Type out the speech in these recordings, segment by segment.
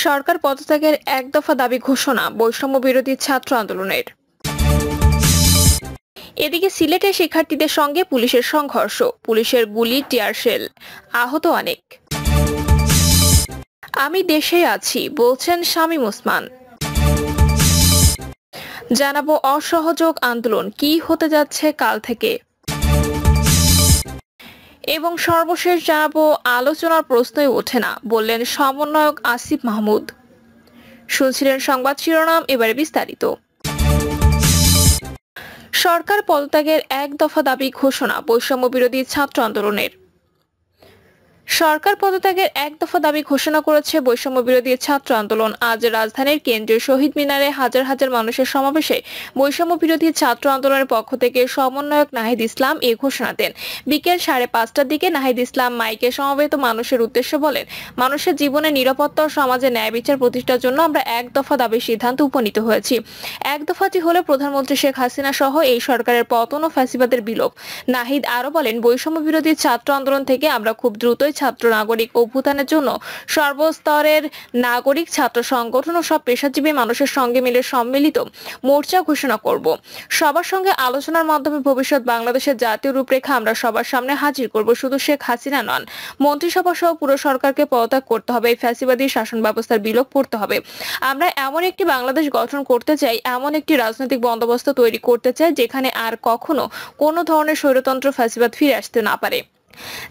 সরকার পদত্যাগের এক দফা দাবি ঘোষণা বৈষম্য বিরোধী ছাত্র আন্দোলনের। এদিকে সিলেটে শিক্ষার্থীদের সঙ্গে পুলিশের সংঘর্ষ, পুলিশের গুলি, টিয়ারশেল, আহত অনেক। আমি দেশেই আছি বলছেন শামীম ওসমান। জানাবো অসহযোগ আন্দোলন কি হতে যাচ্ছে কাল থেকে, এবং সর্বশেষ জানাবো আলোচনার প্রশ্নই ওঠে না বললেন সমন্বয়ক আসিফ মাহমুদ। শুনছিলেন সংবাদ শিরোনাম, এবারে বিস্তারিত। সরকার পদত্যাগের এক দফা দাবি ঘোষণা বৈষম্য বিরোধী ছাত্র আন্দোলনের। সরকার পদত্যাগের এক দফা দাবি ঘোষণা করেছে বৈষম্য বিরোধী ছাত্র আন্দোলন। আজ রাজধানীর কেন্দ্রীয় শহীদ মিনারে হাজার হাজার মানুষের সমাবেশে বৈষম্য বিরোধী ছাত্র আন্দোলনের পক্ষ থেকে সমন্বয়ক নাহিদ ইসলাম এই ঘোষণা দেন। বিকেল 5:30টার দিকে নাহিদ ইসলাম মাইকে সমবেত মানুষের উদ্দেশ্যে বলেন, মানুষের জীবনে নিরাপত্তা ও সমাজে ন্যায় বিচার প্রতিষ্ঠার জন্য আমরা এক দফা দাবির সিদ্ধান্ত উপনীত হয়েছি। এক দফাটি হলো প্রধানমন্ত্রী শেখ হাসিনা সহ এই সরকারের পতন ও ফ্যাসিবাদের বিলোপ। নাহিদ আরো বলেন, বৈষম্য বিরোধী ছাত্র আন্দোলন থেকে আমরা খুব দ্রুতই ছাত্র নাগরিক অভ্যুত্থানের জন্য সর্বস্তরের নাগরিক ছাত্র সংগঠন ও সব পেশাজীবী মানুষের সঙ্গে মিলে সম্মিলিত মোর্চা ঘোষণা করব। সবার সঙ্গে আলোচনার মাধ্যমে ভবিষ্যৎ বাংলাদেশের জাতীয় রূপরেখা আমরা সবার সামনে হাজির করব। শুধু শেখ হাসিনা নন, মন্ত্রিসভা সহ পুরো সরকারকে পদত্যাগ করতে হবে, ফ্যাসিবাদী শাসন ব্যবস্থার বিলোপ করতে হবে। আমরা এমন একটি বাংলাদেশ গঠন করতে চাই, এমন একটি রাজনৈতিক বন্দোবস্ত তৈরি করতে চাই যেখানে আর কখনো কোনো ধরনের স্বৈরতন্ত্র ফ্যাসিবাদ ফিরে আসতে না পারে।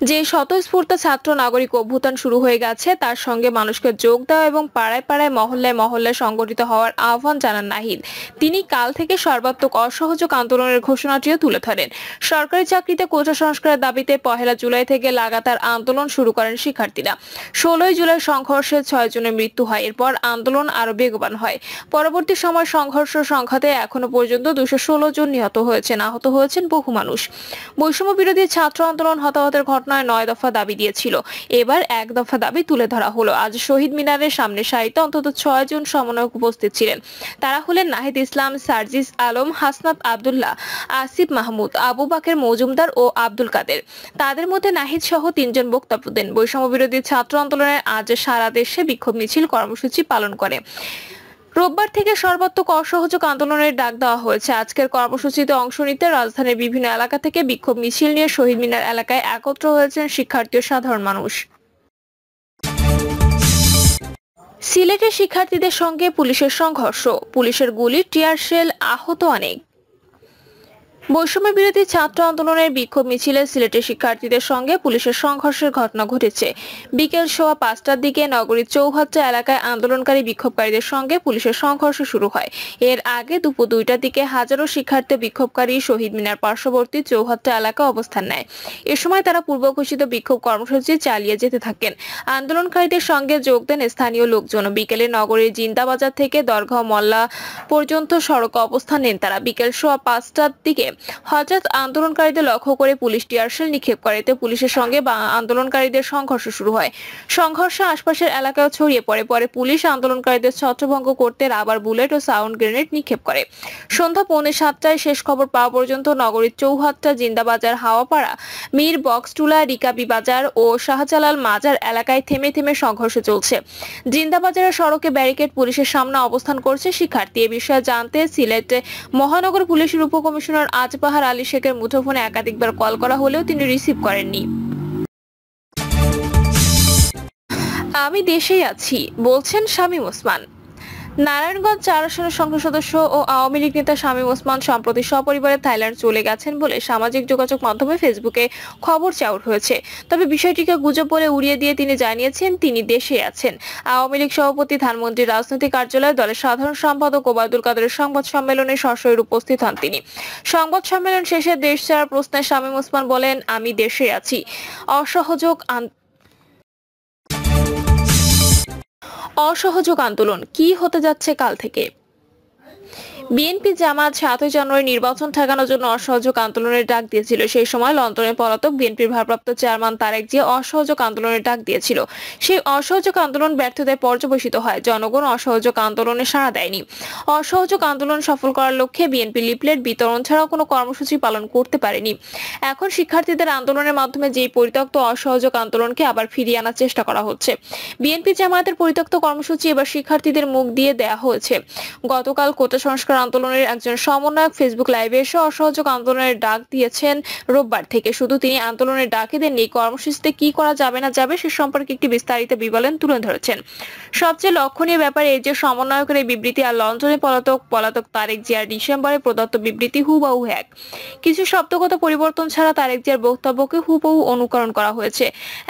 যে স্বতঃস্ফূর্ত ছাত্র নাগরিক অভ্যুত্থান শুরু হয়ে গেছে তার সঙ্গে মানুষকে যোগ দেওয়া এবং পাড়ায় পাড়ায় মহল্লায় মহল্লায় সংগঠিত হওয়ার আহ্বান জানান নাহিদ। তিনি কাল থেকে সর্বাত্মক অসহযোগ আন্দোলনের ঘোষণাটিও তুলে ধরেন। সরকারি চাকরিতে কোটা সংস্কারের দাবিতে 1 জুলাই থেকে লাগাতার আন্দোলন শুরু করেন শিক্ষার্থীরা। 16 জুলাই সংঘর্ষে 6 জনের মৃত্যু হয়। এরপর আন্দোলন আরো বেগবান হয়। পরবর্তী সময় সংঘর্ষ সংঘাতে এখনো পর্যন্ত 216 জন নিহত হয়েছেন, আহত হয়েছেন বহু মানুষ। বৈষম্য বিরোধী ছাত্র আন্দোলন হতাহতের ঘটনায় 9 দফা দাবি দিয়েছিল। এবার এক দফা দাবি তুলে ধরা হলো। আজ শহীদ মিনারের সামনে সারিতে অন্তত 6 জন সমন্বয়ক উপস্থিত ছিলেন। তারা হলেন নাহিদ ইসলাম, সার্জিস আলম, হাসনাত আব্দুল্লাহ, আসিফ মাহমুদ, আবু বাকের মজুমদার ও আব্দুল কাদের। তাদের মধ্যে নাহিদ সহ 3 জন বক্তব্য দেন। বৈষম্য বিরোধী ছাত্র আন্দোলনের আজ সারা দেশে বিক্ষোভ মিছিল কর্মসূচি পালন করে। রোববার থেকে সর্বাত্মক অসহযোগ আন্দোলনের ডাক দেওয়া হয়েছে। আজকের কর্মসূচিতে অংশ নিতে রাজধানীর বিভিন্ন এলাকা থেকে বিক্ষোভ মিছিল নিয়ে শহীদ মিনার এলাকায় একত্র হয়েছেন শিক্ষার্থী ও সাধারণ মানুষ। সিলেটে শিক্ষার্থীদের সঙ্গে পুলিশের সংঘর্ষ, পুলিশের গুলি, টিয়ারশেল, আহত অনেক। বৈষম্য বিরোধী ছাত্র আন্দোলনের বিক্ষোভ মিছিলে সিলেটের শিক্ষার্থীদের সঙ্গে পুলিশের সংঘর্ষের ঘটনা ঘটেছে। বিকেল 5:15টার দিকে নগরীর চৌহাট্টা এলাকায় আন্দোলনকারী বিক্ষোভকারীদের সঙ্গে পুলিশের সংঘর্ষ শুরু হয়। এর আগে দুপুর 2টার দিকে হাজারো শিক্ষার্থী বিক্ষোভকারী শহীদ মিনার পার্শ্ববর্তী চৌহাট্টা এলাকায় অবস্থান নেয়। এ সময় তারা পূর্ব ঘোষিত বিক্ষোভ কর্মসূচি চালিয়ে যেতে থাকেন। আন্দোলনকারীদের সঙ্গে যোগ দেন স্থানীয় লোকজন। বিকেলে নগরীর জিন্দাবাজার থেকে দরগাহ মোল্লা পর্যন্ত সড়কে অবস্থান নেন তারা। বিকেল 5:15টার দিকে হঠাৎ আন্দোলনকারীদের লক্ষ্য করে পুলিশ টিয়ারশেল নিক্ষেপ করে। এতে পুলিশের সঙ্গে আন্দোলনকারীদের সংঘর্ষ শুরু হয়। সংঘর্ষ আশপাশের এলাকায় ছড়িয়ে পড়ে। পরে পুলিশ আন্দোলনকারীদের ছত্রভঙ্গ করতে রাবার বুলেট ও সাউন্ড গ্রেনেড নিক্ষেপ করে। সন্ধ্যা 6:45টায় শেষ খবর পাওয়া পর্যন্ত নগরীর চৌহাট্টা, জিন্দাবাজার, হাওয়াপাড়া, মীর বক্সটুলা, রিকাবি বাজার ও শাহজালাল মাজার এলাকায় থেমে থেমে সংঘর্ষ চলছে। জিন্দাবাজারের সড়কে ব্যারিকেড, পুলিশের সামনে অবস্থান করছে শিক্ষার্থী। এ বিষয়ে জানতে সিলেট মহানগর পুলিশের উপকমিশনার আজবাহার আলী শেখের মুঠোফোনে একাধিকবার কল করা হলেও তিনি রিসিভ করেননি। আমি দেশেই আছি বলছেন শামীম ওসমান। নারায়ণগঞ্জ 4 আসনের সংসদ সদস্য ও আওয়ামী লীগ নেতা শামীম ওসমান সম্প্রতি সপরিবারে থাইল্যান্ড চলে গেছেন বলে সামাজিক যোগাযোগ মাধ্যমে ফেসবুকে খবর চাউর হয়েছে। তবে বিষয়টিকে গুজব বলে উড়িয়ে দিয়ে তিনি জানিয়েছেন তিনি দেশে আছেন। আওয়ামী লীগ সভাপতি, ধানমন্ত্রীর রাজনৈতিক কার্যালয়ে দলের সাধারণ সম্পাদক ওবায়দুল কাদেরের সংবাদ সম্মেলনে সশরীরে উপস্থিত হন তিনি। সংবাদ সম্মেলন শেষে দেশ ছাড়ার প্রশ্নে শামীম ওসমান বলেন, আমি দেশে আছি। অসহযোগ আন্দোলন কি হতে যাচ্ছে কাল থেকে। বিএনপি জামাত ৭ই জানুয়ারি নির্বাচন ঠেকানোর জন্য অসহযোগ আন্দোলনের ডাক দিয়েছিল। সেই সময় লন্ডনে পলাতক বিএনপির ভারপ্রাপ্ত চেয়ারম্যান তারেক জিয়া অসহযোগ আন্দোলনের ডাক দিয়েছিল। সেই অসহযোগ আন্দোলন ব্যর্থতায় পর্যবসিত হয়। জনগণ অসহযোগ আন্দোলনে সাড়া দেয়নি। অসহযোগ আন্দোলন সফল করার লক্ষ্যে বিএনপি লিফলেট বিতরণ ছাড়াও কোনো কর্মসূচি পালন করতে পারেনি। এখন শিক্ষার্থীদের আন্দোলনের মাধ্যমে যেই পরিত্যক্ত অসহযোগ আন্দোলনকে আবার ফিরিয়ে আনার চেষ্টা করা হচ্ছে। বিএনপি জামায়াতের পরিত্যক্ত কর্মসূচি এবার শিক্ষার্থীদের মুখ দিয়ে দেয়া হয়েছে। গতকাল কোটা সংস্কার আন্দোলনের একজন সমন্বয়ক ফেসবুক লাইভে এসে অসহযোগ আন্দোলনের ডাক দিয়েছেন রোববার থেকে। শুধু তিনি আন্দোলনের ডাকই দেননি, কর্মসূচিতে কি করা যাবে না যাবে সে সম্পর্কে একটি বিস্তারিত বিবরণ তুলে ধরেছেন। সবচেয়ে লক্ষণীয় ব্যাপার এই যে সমন্বয়কের এই বিবৃতি আর লন্ডনে পলাতক তারেক জিয়ার ডিসেম্বরে প্রদত্ত বিবৃতি হুবহু এক। কিছু শব্দগত পরিবর্তন ছাড়া তারেক জিয়ার বক্তব্যকে হুবহু অনুকরণ করা হয়েছে।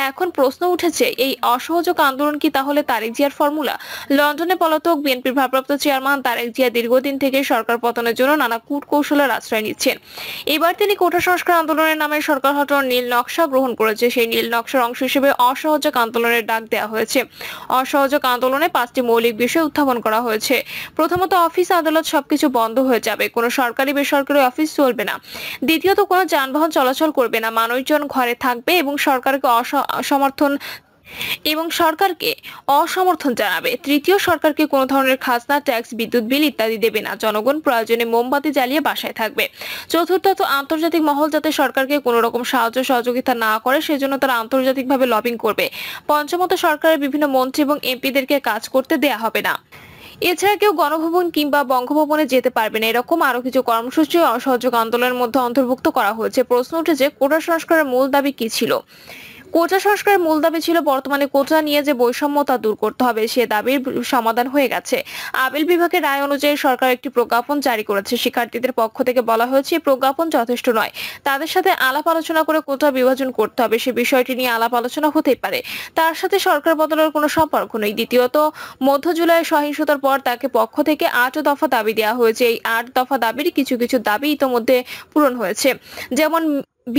এখন প্রশ্ন উঠেছে, এই অসহযোগ আন্দোলন কি তাহলে তারেক জিয়ার ফর্মুলা? লন্ডনে পলাতক বিএনপির ভারপ্রাপ্ত চেয়ারম্যান তারেক জিয়া দীর্ঘদিন থেকে সরকার পতনের জন্য নানা কূটকৌশলের আশ্রয় নিচ্ছেন। এবার তিনি কোটা সংস্কার আন্দোলনের নামে সরকার হটানোর নীল নকশা গ্রহণ করেছে। সেই নীল নকশার অংশ হিসেবে অসহযোগ আন্দোলনের ডাক দেওয়া হয়েছে। অসহযোগ আন্দোলনে 5টি মৌলিক বিষয় উত্থাপন করা হয়েছে। প্রথমত, অফিস আদালত সবকিছু বন্ধ হয়ে যাবে, কোনো সরকারি বেসরকারি অফিস চলবে না। দ্বিতীয়ত, কোনো যানবাহন চলাচল করবে না, মানুষজন ঘরে থাকবে এবং সরকারকে অসমর্থন জানাবে। তৃতীয়, সরকারকে কোনো ধরনের খাজনা, ট্যাক্স, বিদ্যুৎ বিল ইত্যাদি দেবে না। জনগণ প্রয়োজনে মোমবাতি জ্বালিয়ে বাসায় থাকবে। চতুর্থত, আন্তর্জাতিক মহল যাতে সরকারকে কোনো রকম সাহায্য সহযোগিতা না করে সেজন্য তারা আন্তর্জাতিকভাবে লবিং করবে। পঞ্চমত, সরকারের বিভিন্ন মন্ত্রী এবং এমপিদেরকে কাজ করতে দেয়া হবে না। এছাড়া কেউ গণভবন কিংবা বঙ্গভবনে যেতে পারবে না। এরকম আরো কিছু কর্মসূচি অসহযোগ আন্দোলনের মধ্যে অন্তর্ভুক্ত করা হয়েছে। প্রশ্ন উঠেছে, কোটা সংস্কারের মূল দাবি কি ছিল? কোটা সংস্কারের মূল দাবি ছিল বর্তমানে কোটা নিয়ে যে বৈষম্য তা দূর করতে হবে। সে দাবির সমাধান হয়ে গেছে। আপিল বিভাগের রায় অনুযায়ী সরকার একটি প্রজ্ঞাপন জারি করেছে। শিক্ষার্থীদের পক্ষ থেকে বলা হয়েছে এই প্রজ্ঞাপন যথেষ্ট নয়, তাদের সাথে আলাপ আলোচনা করে কোটা বিভাজন করতে হবে। সে বিষয়টি নিয়ে আলাপ আলোচনা হতেই পারে, তার সাথে সরকার বদলের কোনো সম্পর্ক নেই। দ্বিতীয়ত, মধ্য জুলাই সহিংসতার পর তাকে পক্ষ থেকে 8 দফা দাবি দেওয়া হয়েছে। এই 8 দফা দাবির কিছু কিছু দাবি ইতোমধ্যে পূরণ হয়েছে। যেমন,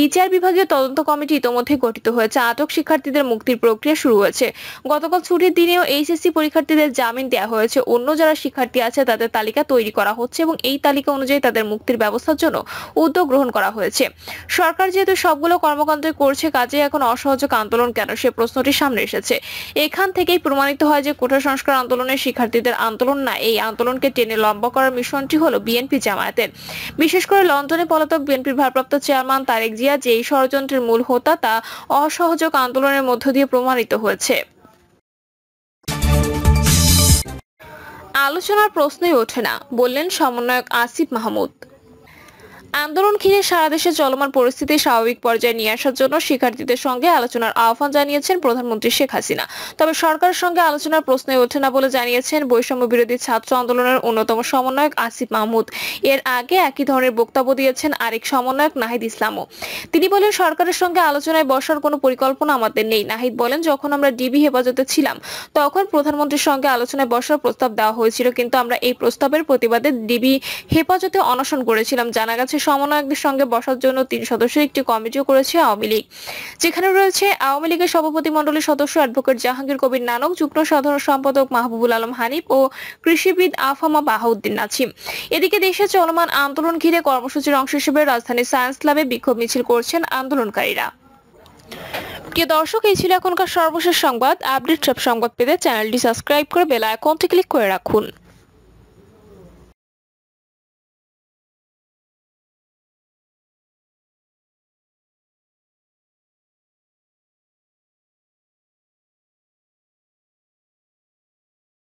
বিচার বিভাগীয় তদন্ত কমিটি ইতোমধ্যে গঠিত হয়েছে। আটক শিক্ষার্থীদের মুক্তির প্রক্রিয়া শুরু হয়েছে। গতকাল ছুটির দিনেও এইচএসসি পরীক্ষার্থীদের জামিন দেওয়া হয়েছে। অন্য যারা শিক্ষার্থী আছে তাদের তালিকা তৈরি করা হচ্ছে এবং এই তালিকা অনুযায়ী তাদের মুক্তির ব্যবস্থার জন্য উদ্যোগ গ্রহণ করা হয়েছে। সরকার যেহেতু সবগুলো কর্মকাণ্ড করছে, কাজে এখন অসহযোগ আন্দোলন কেন সে প্রশ্নটি সামনে এসেছে। এখান থেকেই প্রমাণিত হয় যে কোটা সংস্কার আন্দোলনের শিক্ষার্থীদের আন্দোলন না, এই আন্দোলনকে টেনে লম্বা করার মিশনটি হলো বিএনপি জামায়াতের। বিশেষ করে লন্ডনে পলাতক বিএনপির ভারপ্রাপ্ত চেয়ারম্যান তারেক জিয়া যে এই ষড়যন্ত্রের মূল হোতা তা অসহযোগ আন্দোলনের মধ্য দিয়ে প্রমাণিত হয়েছে। আলোচনার প্রশ্নই ওঠে না, বললেন সমন্বয়ক আসিফ মাহমুদ। আন্দোলন ঘিরে সারা দেশে চলমান পরিস্থিতি স্বাভাবিক পর্যায়ে নিয়ে আসার জন্য শিক্ষার্থীদের সঙ্গে আলোচনার আহ্বান জানিয়েছেন প্রধানমন্ত্রী শেখ হাসিনা। তবে সরকারের সঙ্গে আলোচনার প্রশ্নই ওঠে না বলে জানিয়েছেন বৈষম্য বিরোধী ছাত্র আন্দোলনের অন্যতম সমন্বয়ক আসিফ মাহমুদ। এর আগে একই ধরনের বক্তব্য দিয়েছেন আরেক সমন্বয়ক নাহিদ ইসলামও। তিনি বলেন, সরকারের সঙ্গে আলোচনায় বসার কোনো পরিকল্পনা আমাদের নেই। নাহিদ বলেন, যখন আমরা ডিবি হেফাজতে ছিলাম তখন প্রধানমন্ত্রীর সঙ্গে আলোচনায় বসার প্রস্তাব দেওয়া হয়েছিল, কিন্তু আমরা এই প্রস্তাবের প্রতিবাদে ডিবি হেফাজতে অনশন করেছিলাম। জানা গেছে সমন্বয়কদের সঙ্গে বসার জন্য 3 সদস্যের একটি কমিটিও করেছে আওয়ামী লীগ, যেখানে রয়েছে আওয়ামী লীগের সভাপতি মণ্ডলীর সদস্য অ্যাডভোকেট জাহাঙ্গীর কবির নানক, যুগ্ম সাধারণ সম্পাদক মাহবুবুল আলম হানিফ ও কৃষিবিদ আফামা বাহাউদ্দিন নাছিম। এদিকে দেশে চলমান আন্দোলন ঘিরে কর্মসূচির অংশ হিসেবে রাজধানীর সায়েন্স ক্লাবে বিক্ষোভ মিছিল করছেন আন্দোলনকারীরা। প্রিয় দর্শক, এই ছিল এখনকার সর্বশেষ সংবাদ। আপডেট সব সংবাদ পেতে চ্যানেলটি সাবস্ক্রাইব করে বেল আইকনটি ক্লিক করে রাখুন।